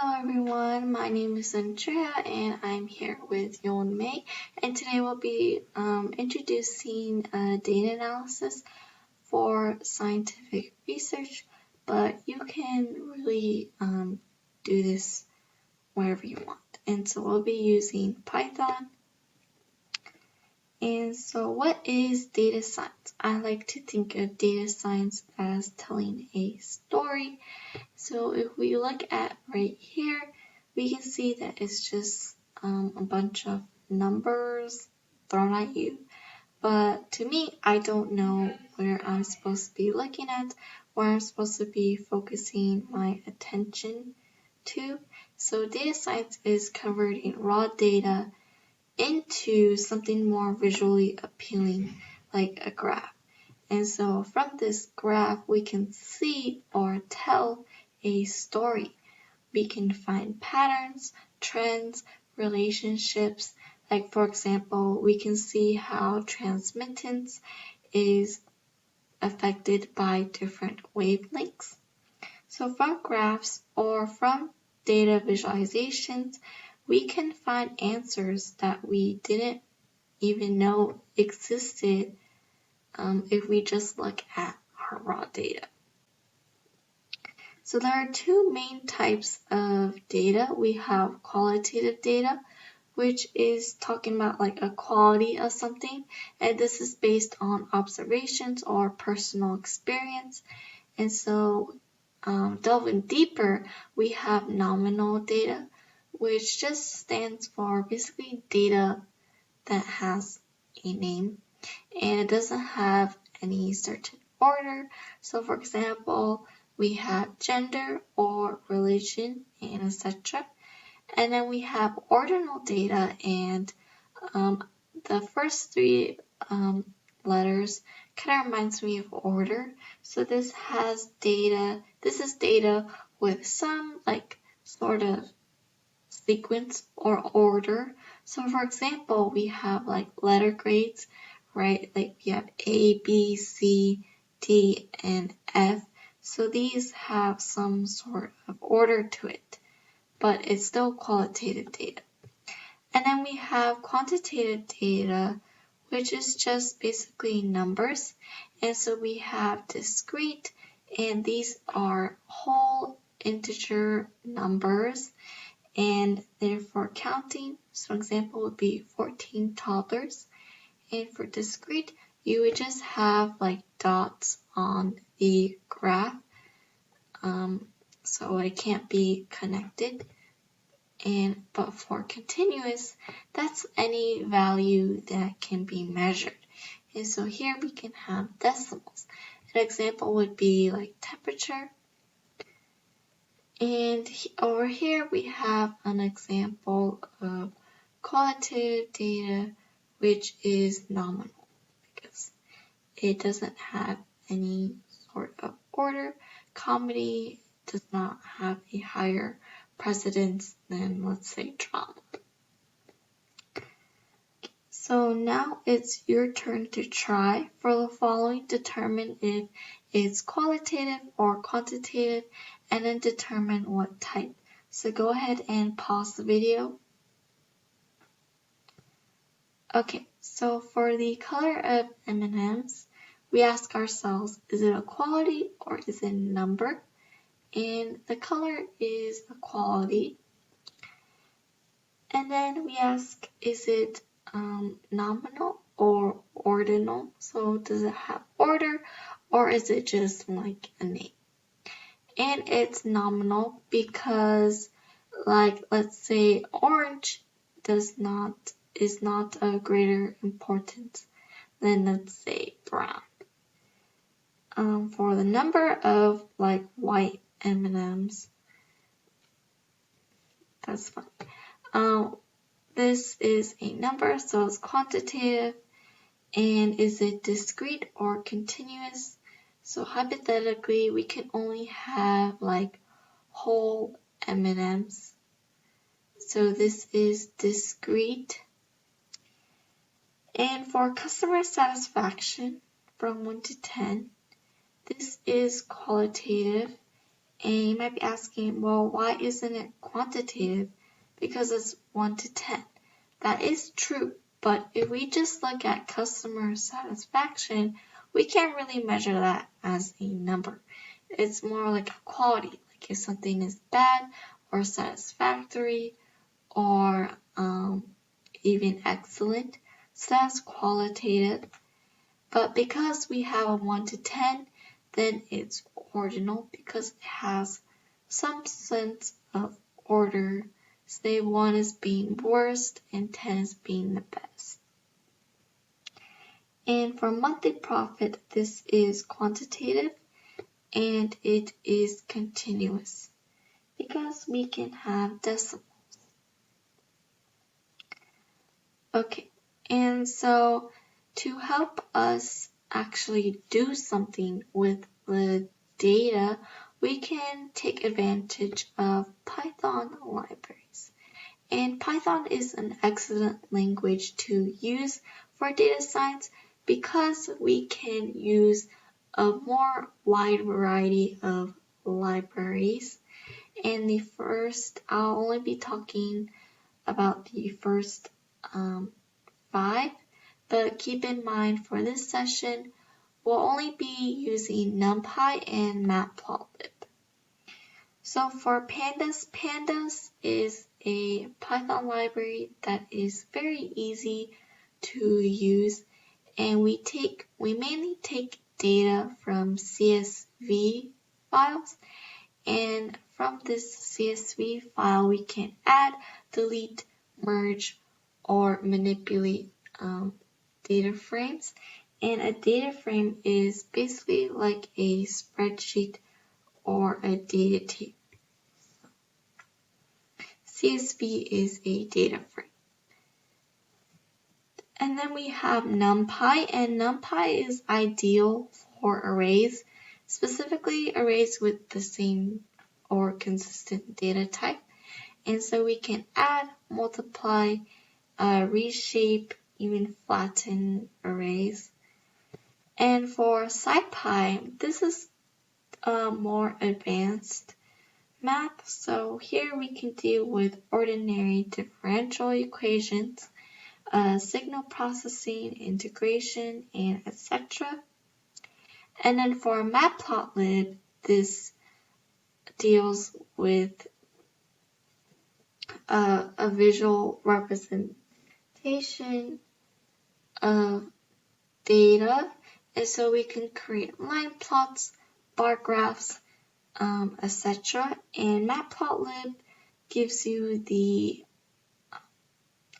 Hello everyone, my name is Andrea and I'm here with Yon Mei, and today we'll be introducing data analysis for scientific research, but you can really do this wherever you want. And so we'll be using Python. And so what is data science? I like to think of data science as telling a story. So if we look at right here, we can see that it's just a bunch of numbers thrown at you. But to me, I don't know where I'm supposed to be looking at, where I'm supposed to be focusing my attention to. So data science is converting raw data into something more visually appealing, like a graph. And so from this graph, we can see or tell a story. We can find patterns, trends, relationships. Like for example, we can see how transmittance is affected by different wavelengths. So from graphs or from data visualizations, we can find answers that we didn't even know existed if we just look at our raw data. So there are two main types of data. We have qualitative data, which is talking about like a quality of something, and this is based on observations or personal experience. And so delving deeper, we have nominal data, which just stands for basically data that has a name and it doesn't have any certain order. So for example, we have gender or religion and etc. And then we have ordinal data, and the first three letters kind of reminds me of order. So this is data with some like sort of sequence or order. So for example, we have like letter grades, right? Like we have A, B, C, D, and F. So these have some sort of order to it, but it's still qualitative data. And then we have quantitative data, which is just basically numbers. And so we have discrete, and these are whole integer numbers, and they're for counting. So an example would be 14 toddlers. And for discrete, you would just have like dots on the graph, so it can't be connected. But for continuous, that's any value that can be measured. And so here we can have decimals. An example would be like temperature. And over here we have an example of qualitative data, which is nominal because it doesn't have any sort of order. Comedy does not have a higher precedence than, let's say, drama. So now it's your turn to try. For the following, determine if it's qualitative or quantitative, and then determine what type. So go ahead and pause the video. Okay, so for the color of M&Ms, we ask ourselves, is it a quality or is it a number? And the color is a quality. And then we ask, is it nominal or ordinal? So does it have order or is it just like a name? And it's nominal because, like, let's say orange is not of greater importance than, let's say, brown. For the number of like white M&Ms, that's fine. This is a number, so it's quantitative. And is it discrete or continuous? So hypothetically, we can only have like whole M&Ms. So this is discrete. And for customer satisfaction from 1 to 10, this is qualitative. And you might be asking, well, why isn't it quantitative? Because it's 1 to 10. That is true, but if we just look at customer satisfaction, we can't really measure that as a number. It's more like a quality, like if something is bad or satisfactory or even excellent. So that's qualitative. But because we have a 1 to 10, then it's ordinal because it has some sense of order. Say 1 is being worst and 10 is being the best. And for monthly profit, this is quantitative and it is continuous because we can have decimals. Okay, and so to help us actually do something with the data, we can take advantage of Python libraries. And Python is an excellent language to use for data science because we can use a more wide variety of libraries. And I'll only be talking about the first 5, but keep in mind for this session, we'll only be using NumPy and Matplotlib. So for pandas, pandas is a Python library that is very easy to use, and we mainly take data from CSV files, and from this CSV file we can add, delete, merge, or manipulate data frames. And a data frame is basically like a spreadsheet or a data table. CSV is a data frame. And then we have NumPy, and NumPy is ideal for arrays, specifically arrays with the same or consistent data type. And so we can add, multiply, reshape, even flatten arrays. And for SciPy, this is more advanced math. So here we can deal with ordinary differential equations, signal processing, integration, and etc. And then for Matplotlib, this deals with a visual representation of data, and so we can create line plots, bar graphs, etc. And Matplotlib gives you the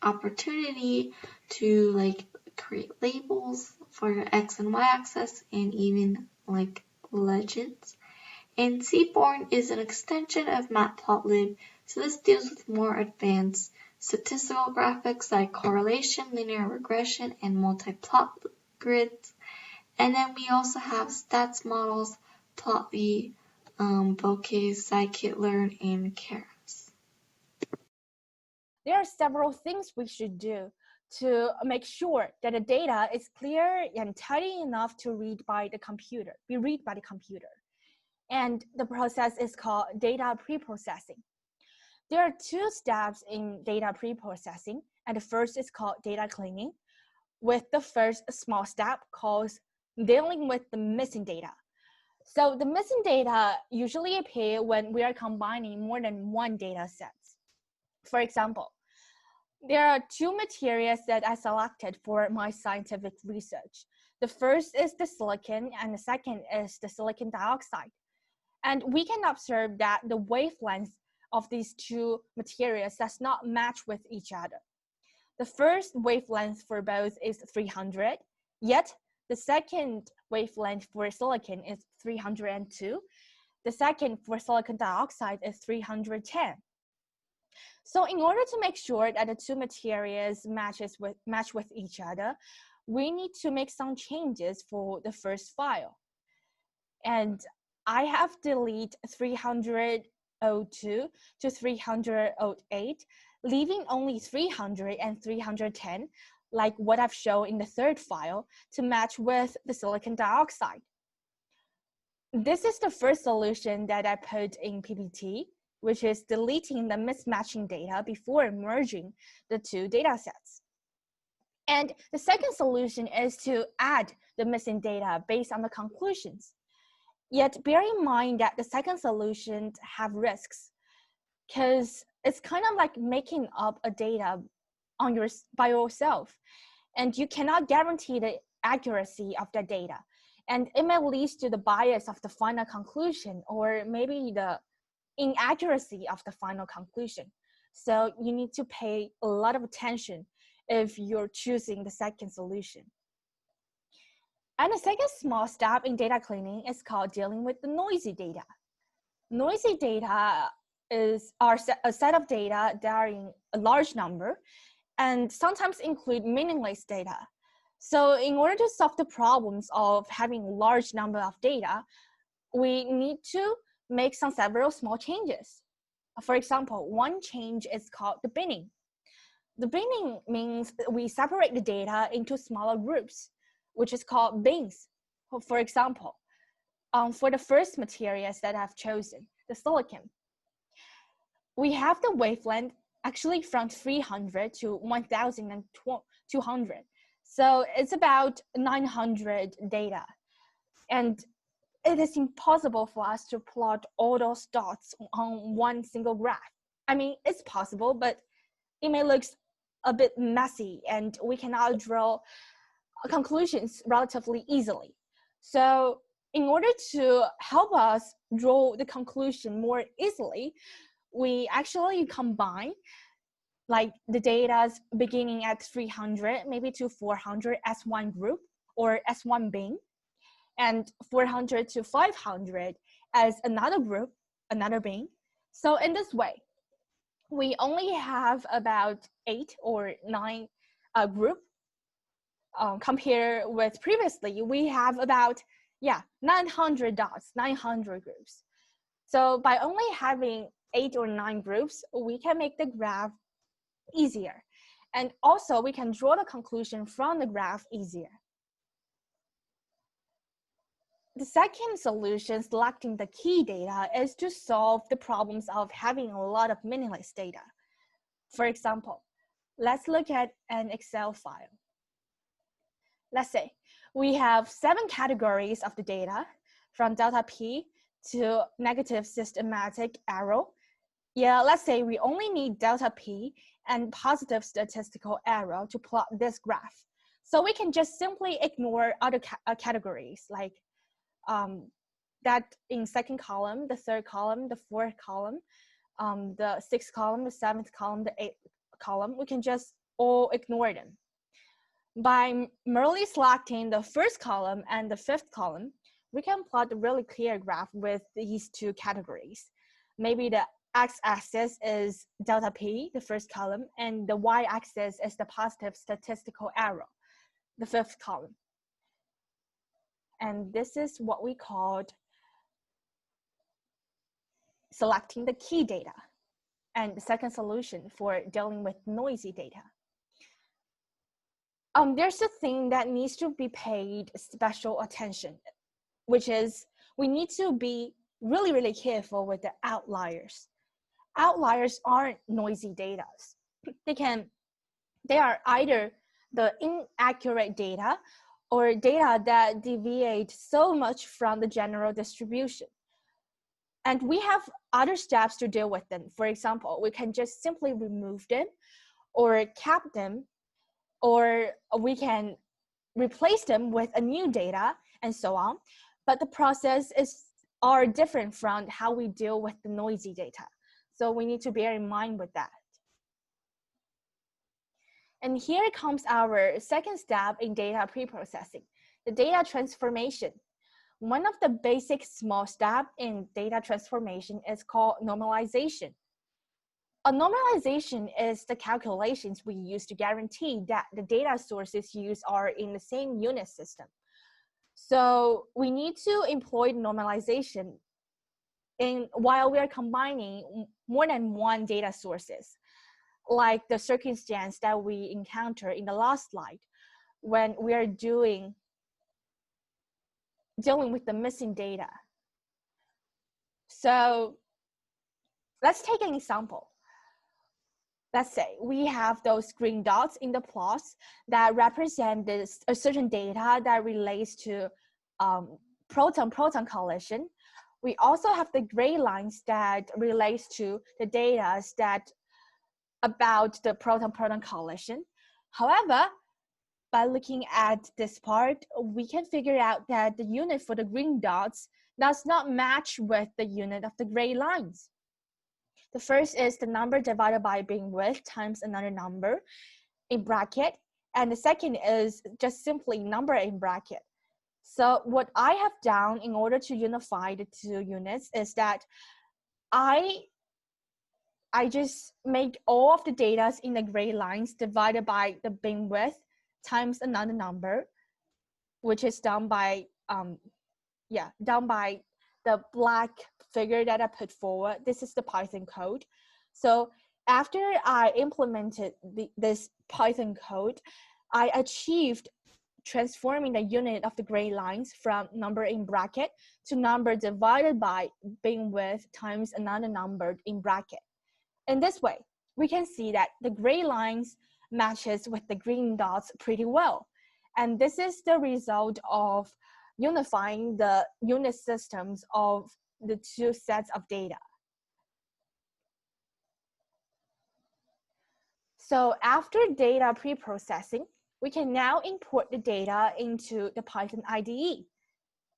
opportunity to create labels for your X and Y axis and even like legends. And Seaborn is an extension of Matplotlib, so this deals with more advanced statistical graphics like correlation, linear regression, and multi-plot grids. And then we also have stats models, Plotly, Bokeh, Scikit-learn, and Keras. There are several things we should do to make sure that the data is clear and tidy enough to be read by the computer. And the process is called data preprocessing. There are 2 steps in data preprocessing, and the first is called data cleaning, with the first small step called dealing with the missing data. So the missing data usually appear when we are combining more than one data set. For example, there are 2 materials that I selected for my scientific research. The first is the silicon, and the second is the silicon dioxide. And we can observe that the wavelength of these 2 materials does not match with each other. The first wavelength for both is 300, yet the second wavelength for silicon is 302. The second for silicon dioxide is 310. So in order to make sure that the 2 materials match with each other, we need to make some changes for the first file. And I have deleted 302 to 308, leaving only 300 and 310, like what I've shown in the third file, to match with the silicon dioxide. This is the first solution that I put in PPT, which is deleting the mismatching data before merging the two data sets. And the second solution is to add the missing data based on the conclusions. Yet bear in mind that the second solution have risks, because it's kind of like making up a data by yourself, and you cannot guarantee the accuracy of the data, and it may lead to the bias of the final conclusion, or maybe the inaccuracy of the final conclusion. So you need to pay a lot of attention if you're choosing the second solution. And the second small step in data cleaning is called dealing with the noisy data. Noisy data are a set of data that are in a large number and sometimes include meaningless data. So in order to solve the problems of having a large number of data, we need to make several small changes. For example, one change is called the binning. The binning means we separate the data into smaller groups, which is called bins. For example, for the first materials that I've chosen, the silicon, we have the wavelength actually from 300 to 1200. So it's about 900 data. And it is impossible for us to plot all those dots on one single graph. I mean, it's possible, but it may look a bit messy and we cannot draw conclusions relatively easily. So in order to help us draw the conclusion more easily, we actually combine like the data beginning at 300, maybe to 400 as one group or as one bin, and 400 to 500 as another group, another bin. So in this way, we only have about 8 or 9 group. Compared with previously, we have about 900 dots, 900 groups. So by only having 8 or 9 groups, we can make the graph easier. And also we can draw the conclusion from the graph easier. The second solution, selecting the key data, is to solve the problems of having a lot of meaningless data. For example, let's look at an Excel file. Let's say we have 7 categories of the data, from delta P to negative systematic error. Let's say we only need delta P and positive statistical error to plot this graph. So we can just simply ignore other categories, like that in second column, the third column, the fourth column, the sixth column, the seventh column, the eighth column. We can just all ignore them. By merely selecting the first column and the fifth column, we can plot a really clear graph with these two categories. Maybe the x-axis is delta P, the first column, and the y-axis is the positive statistical error, the fifth column. And this is what we called selecting the key data, and the second solution for dealing with noisy data. There's a thing that needs to be paid special attention, which is we need to be really, really careful with the outliers. Outliers aren't noisy data. They are either the inaccurate data or data that deviate so much from the general distribution. And we have other steps to deal with them. For example, we can just simply remove them or cap them, or we can replace them with a new data and so on. But the process are different from how we deal with the noisy data. So we need to bear in mind with that. And here comes our second step in data preprocessing, the data transformation. One of the basic small steps in data transformation is called normalization. A normalization is the calculations we use to guarantee that the data sources used are in the same unit system. So we need to employ normalization while we are combining more than one data sources, like the circumstance that we encounter in the last slide when we are dealing with the missing data. So let's take an example. Let's say we have those green dots in the plots that represent this a certain data that relates to proton-proton collision. We also have the gray lines that relates to the data that about the proton-proton collision. However, by looking at this part, we can figure out that the unit for the green dots does not match with the unit of the gray lines. The first is the number divided by beamwidth times another number in bracket. And the second is just simply number in bracket. So what I have done in order to unify the two units is that I just make all of the data in the gray lines divided by the beamwidth times another number, which is done by the black figure that I put forward. This is the Python code. So after I implemented this Python code, I achieved transforming the unit of the gray lines from number in bracket to number divided by beamwidth times another number in bracket. In this way, we can see that the gray lines matches with the green dots pretty well. And this is the result of unifying the unit systems of the two sets of data. So after data pre-processing, we can now import the data into the Python IDE.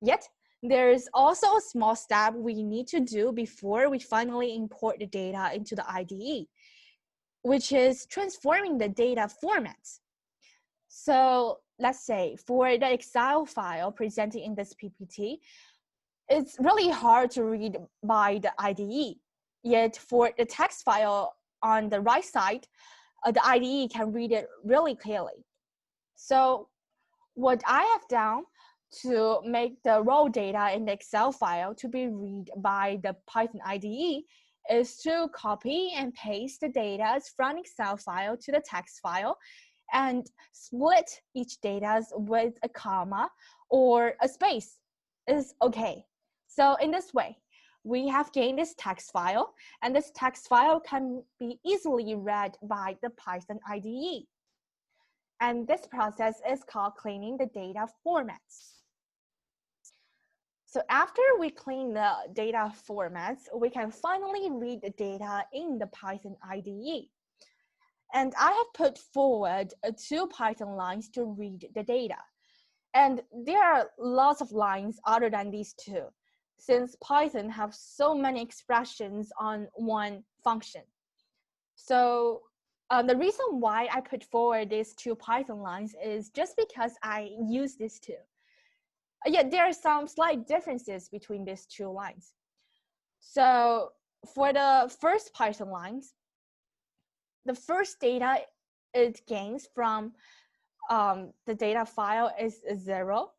Yet, there's also a small step we need to do before we finally import the data into the IDE, which is transforming the data formats. So let's say for the Excel file presented in this PPT, it's really hard to read by the IDE. Yet for the text file on the right side, the IDE can read it really clearly. So what I have done to make the raw data in the Excel file to be read by the Python IDE is to copy and paste the data from Excel file to the text file and split each data with a comma or a space is okay. So in this way, we have gained this text file, and this text file can be easily read by the Python IDE. And this process is called cleaning the data formats. So after we clean the data formats, we can finally read the data in the Python IDE. And I have put forward 2 Python lines to read the data. And there are lots of lines other than these 2, since Python have so many expressions on one function. So the reason why I put forward these 2 Python lines is just because I use these 2. Yet there are some slight differences between these 2 lines. So for the first Python lines, the first data it gains from the data file is 0.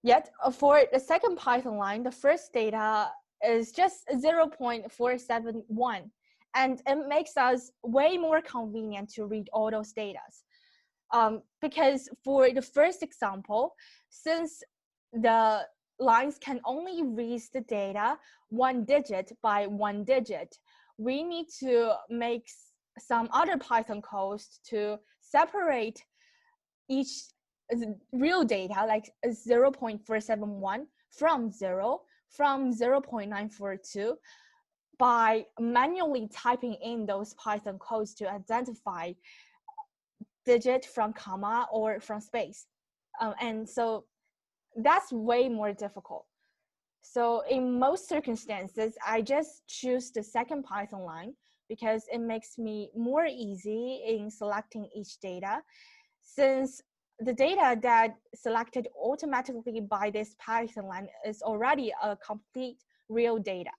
Yet for the second Python line, the first data is just 0.471. And it makes us way more convenient to read all those data. Because for the first example, since the lines can only read the data 1 digit by 1 digit, we need to make some other Python codes to separate each real data, like 0.471 from 0, from 0.942, by manually typing in those Python codes to identify digit from comma or from space. And so that's way more difficult. So in most circumstances, I just choose the second Python line because it makes me more easy in selecting each data, since the data that selected automatically by this Python line is already a complete real data.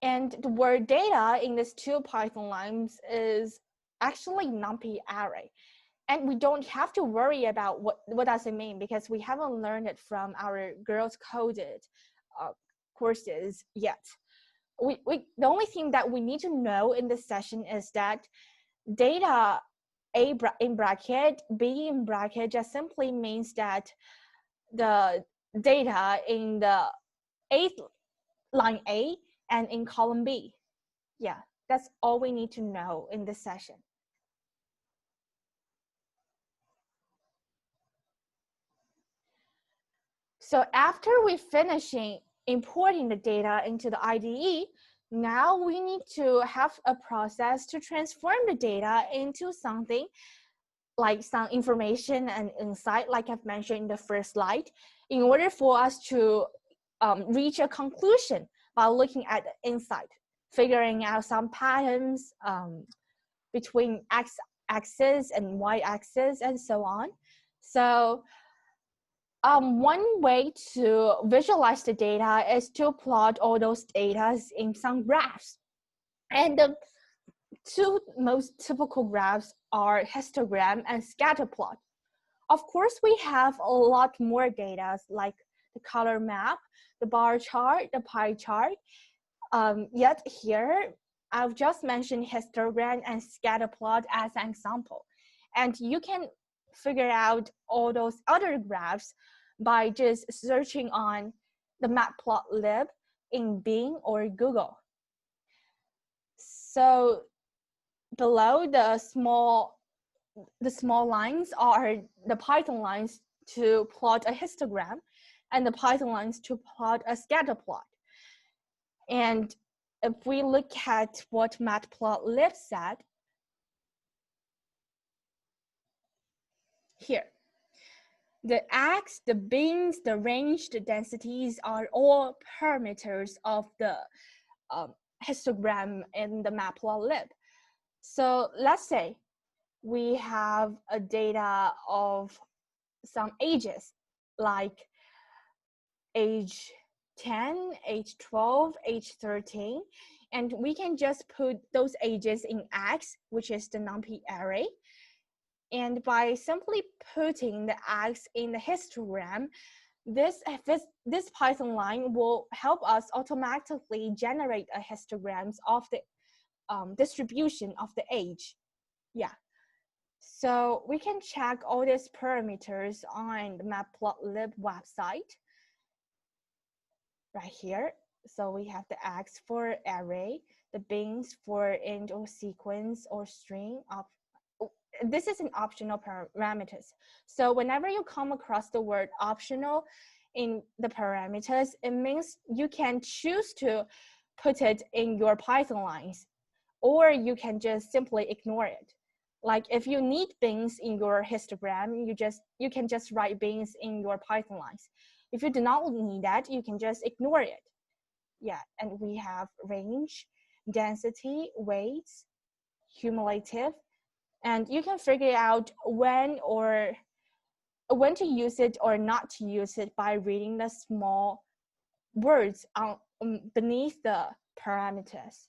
And the word data in these 2 Python lines is actually NumPy array. And we don't have to worry about what does it mean, because we haven't learned it from our girls coded courses yet. The only thing that we need to know in this session is that data A in bracket, B in bracket just simply means that the data in the line A and in column B. Yeah, that's all we need to know in this session. So after we finishing importing the data into the IDE, now we need to have a process to transform the data into something like some information and insight, like I've mentioned in the first slide, in order for us to reach a conclusion by looking at the insight, figuring out some patterns between x-axis and y-axis and so on. So one way to visualize the data is to plot all those data in some graphs. And the two most typical graphs are histogram and scatter plot. Of course, we have a lot more data like the color map, the bar chart, the pie chart. Yet here, I've just mentioned histogram and scatter plot as an example. And you can figure out all those other graphs by just searching on the matplotlib in Bing or Google. So below the small lines are the Python lines to plot a histogram and the Python lines to plot a scatter plot. And if we look at what matplotlib said, here, the x, the bins, the range, the densities are all parameters of the histogram in the matplotlib. So let's say we have a data of some ages, like age 10, age 12, age 13, and we can just put those ages in X, which is the NumPy array. And by simply putting the X in the histogram, this Python line will help us automatically generate a histograms of the distribution of the age. Yeah. So we can check all these parameters on the matplotlib website right here. So we have the X for array, the bins for int or sequence or string. This is an optional parameters. So whenever you come across the word optional in the parameters, it means you can choose to put it in your Python lines, or you can just simply ignore it. Like if you need bins in your histogram, you can just write bins in your Python lines. If you do not need that, you can just ignore it. Yeah, and we have range, density, weights, cumulative, and you can figure out when to use it or not to use it by reading the small words on beneath the parameters.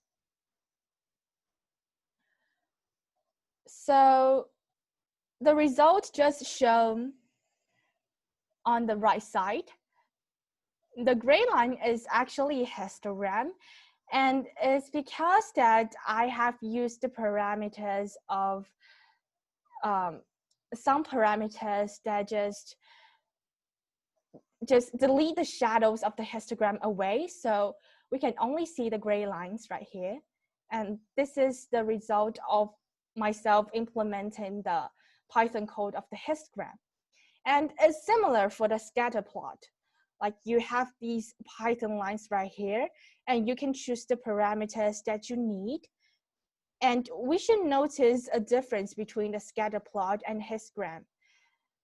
So the result just shown on the right side. The gray line is actually a histogram, and it's because that I have used the parameters of some parameters that just delete the shadows of the histogram away, so we can only see the gray lines right here. And this is the result of myself implementing the Python code of the histogram. And it's similar for the scatter plot. Like you have these Python lines right here, and you can choose the parameters that you need. And we should notice a difference between the scatter plot and histogram.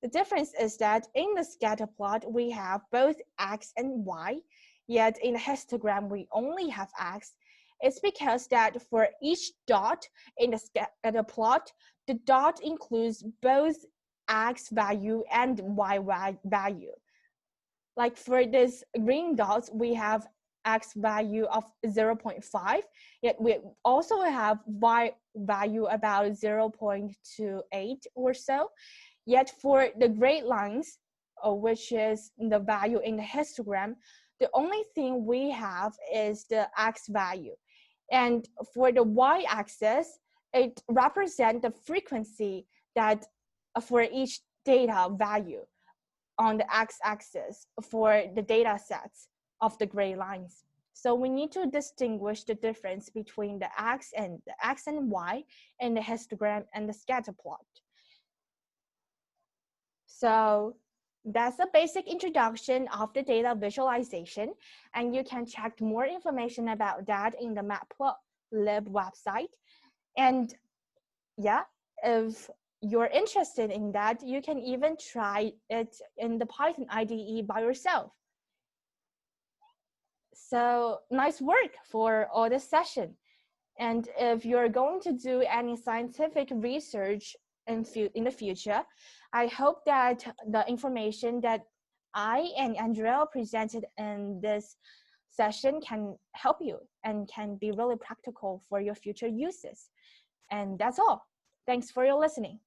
The difference is that in the scatter plot, we have both X and Y, yet in the histogram, we only have X. It's because that for each dot in the scatter plot, the dot includes both X value and Y value. Like for this green dots, we have X value of 0.5, yet we also have Y value about 0.28 or so. Yet for the gray lines, which is the value in the histogram, the only thing we have is the X value. And for the Y-axis, it represents the frequency that for each data value on the X-axis for the data sets of the gray lines. So we need to distinguish the difference between the X and Y in the histogram and the scatter plot. So that's a basic introduction of the data visualization, and you can check more information about that in the Matplotlib website. And yeah, if you're interested in that, you can even try it in the Python IDE by yourself. So nice work for all this session. And if you're going to do any scientific research in the future, I hope that the information that I and Andrea presented in this session can help you and can be really practical for your future uses. And that's all. Thanks for your listening.